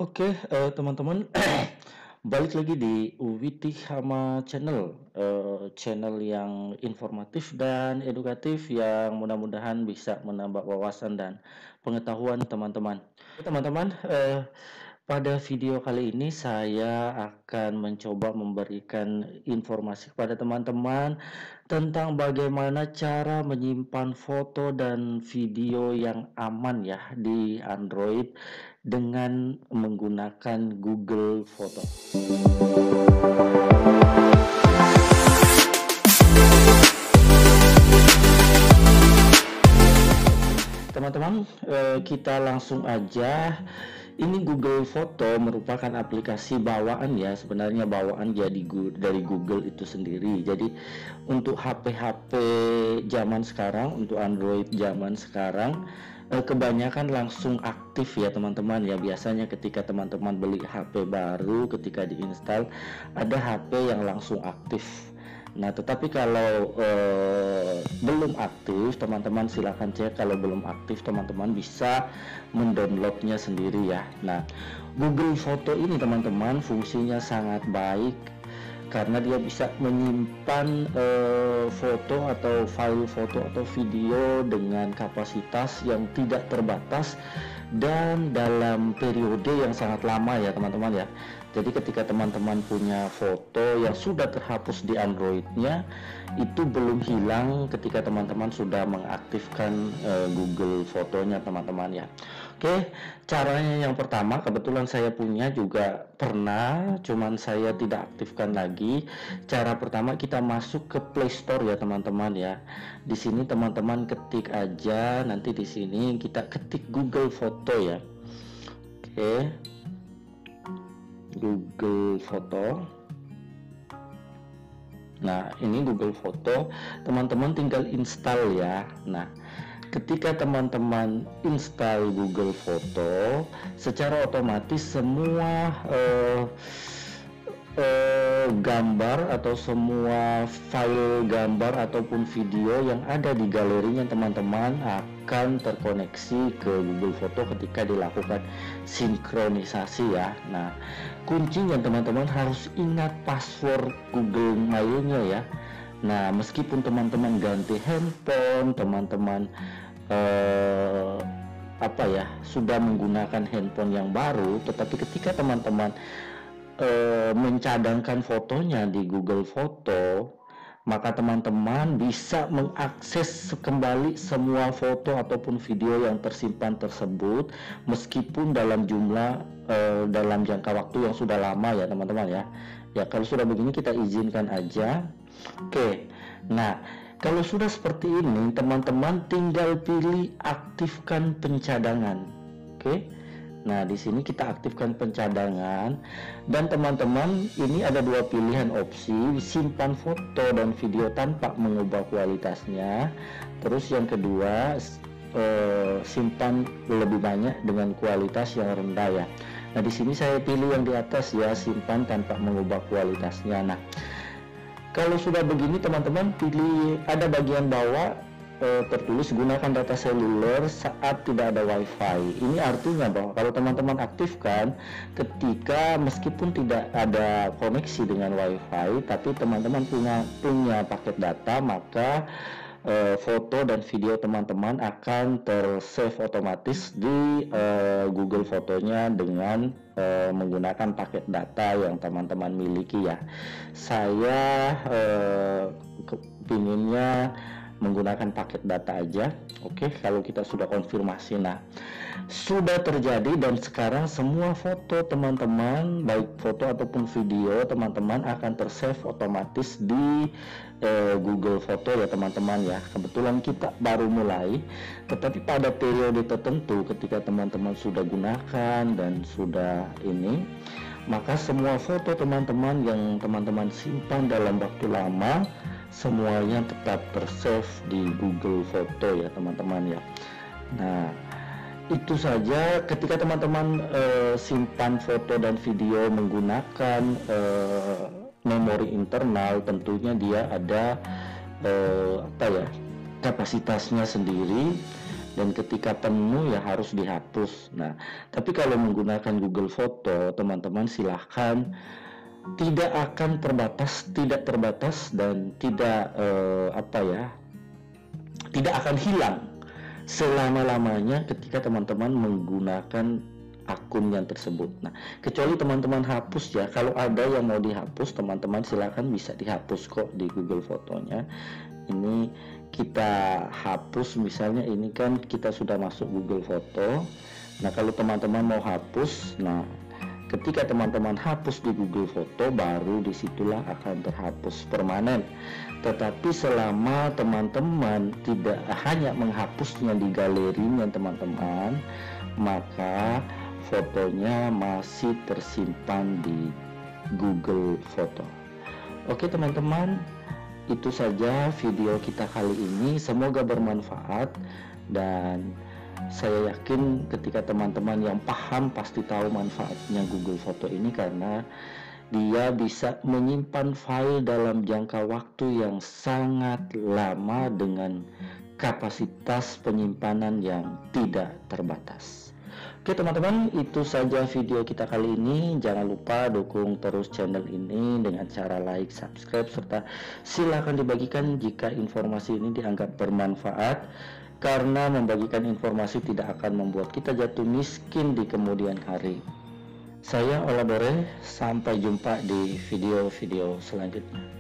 Oke, teman-teman, balik lagi di Witi Hama Channel, channel yang informatif dan edukatif yang mudah-mudahan bisa menambah wawasan dan pengetahuan teman-teman. Teman-teman, pada video kali ini saya akan mencoba memberikan informasi kepada teman-teman tentang bagaimana cara menyimpan foto dan video yang aman ya di Android dengan menggunakan Google Foto. Teman-teman, kita langsung aja. Ini Google Foto merupakan aplikasi bawaan ya, sebenarnya bawaan dari Google itu sendiri. Jadi untuk HP-HP zaman sekarang, untuk Android zaman sekarang, kebanyakan langsung aktif ya teman-teman ya. Biasanya ketika teman-teman beli HP baru, ketika diinstal ada HP yang langsung aktif. Nah, tetapi kalau belum aktif, teman-teman silahkan cek. Kalau belum aktif, teman-teman bisa mendownloadnya sendiri ya. Nah, Google Foto ini teman-teman fungsinya sangat baik karena dia bisa menyimpan foto atau file foto atau video dengan kapasitas yang tidak terbatas dan dalam periode yang sangat lama ya teman-teman ya. Jadi ketika teman-teman punya foto yang sudah terhapus di Androidnya, itu belum hilang ketika teman-teman sudah mengaktifkan Google Fotonya teman-teman ya. Oke, caranya yang pertama, kebetulan saya punya juga pernah, cuman saya tidak aktifkan lagi. Cara pertama kita masuk ke Play Store ya teman-teman ya. Di sini teman-teman ketik aja, nanti di sini kita ketik Google Foto ya. Oke, Google Foto. Nah, ini Google Foto, teman-teman tinggal install ya. Nah, ketika teman-teman install Google Foto, secara otomatis semua gambar atau semua file gambar ataupun video yang ada di galerinya teman-teman akan terkoneksi ke Google Foto ketika dilakukan sinkronisasi ya. Nah, kuncinya teman-teman harus ingat password Google Mail-nya ya. Nah, meskipun teman-teman ganti handphone, teman-teman sudah menggunakan handphone yang baru, tetapi ketika teman-teman mencadangkan fotonya di Google Foto, maka teman-teman bisa mengakses kembali semua foto ataupun video yang tersimpan tersebut meskipun dalam dalam jangka waktu yang sudah lama ya teman-teman ya. Ya, kalau sudah begini kita izinkan aja. Oke. Nah, kalau sudah seperti ini teman-teman tinggal pilih aktifkan pencadangan. Oke. Nah, di sini kita aktifkan pencadangan dan teman-teman ini ada dua pilihan opsi, simpan foto dan video tanpa mengubah kualitasnya. Terus yang kedua, simpan lebih banyak dengan kualitas yang rendah ya. Nah, di sini saya pilih yang di atas ya, simpan tanpa mengubah kualitasnya. Nah, kalau sudah begini teman-teman pilih, ada bagian bawah tertulis gunakan data seluler saat tidak ada WiFi. Ini artinya bahwa kalau teman-teman aktifkan ketika meskipun tidak ada koneksi dengan WiFi, tapi teman-teman punya paket data, maka foto dan video teman-teman akan tersave otomatis di Google Fotonya dengan menggunakan paket data yang teman-teman miliki ya. Saya pinginnya menggunakan paket data aja. Oke, kalau kita sudah konfirmasi, nah sudah terjadi dan sekarang semua foto teman-teman, baik foto ataupun video teman-teman akan tersave otomatis di Google Foto ya teman-teman ya. Kebetulan kita baru mulai, tetapi pada periode tertentu ketika teman-teman sudah gunakan dan sudah ini, maka semua foto teman-teman yang teman-teman simpan dalam waktu lama semuanya tetap tersave di Google Foto ya teman-teman ya. Nah, itu saja. Ketika teman-teman simpan foto dan video menggunakan memori internal, tentunya dia ada kapasitasnya sendiri. dan ketika penuh ya harus dihapus. Nah, tapi kalau menggunakan Google Foto, teman-teman silahkan, tidak akan tidak terbatas dan tidak tidak akan hilang selama-lamanya ketika teman-teman menggunakan akun yang tersebut. Nah, kecuali teman-teman hapus ya. Kalau ada yang mau dihapus, teman-teman silakan bisa dihapus kok di Google Fotonya. Ini kita hapus, misalnya ini kan kita sudah masuk Google Foto. Nah, kalau teman-teman mau hapus, nah ketika teman-teman hapus di Google Foto, baru disitulah akan terhapus permanen. Tetapi selama teman-teman tidak hanya menghapusnya di galerinya teman-teman, maka fotonya masih tersimpan di Google Foto. Oke teman-teman, itu saja video kita kali ini. Semoga bermanfaat, dan saya yakin ketika teman-teman yang paham pasti tahu manfaatnya Google Foto ini, karena dia bisa menyimpan file dalam jangka waktu yang sangat lama dengan kapasitas penyimpanan yang tidak terbatas. Oke teman-teman, itu saja video kita kali ini. Jangan lupa dukung terus channel ini dengan cara like, subscribe, serta silakan dibagikan jika informasi ini dianggap bermanfaat, karena membagikan informasi tidak akan membuat kita jatuh miskin di kemudian hari. Saya Ola Bore, sampai jumpa di video-video selanjutnya.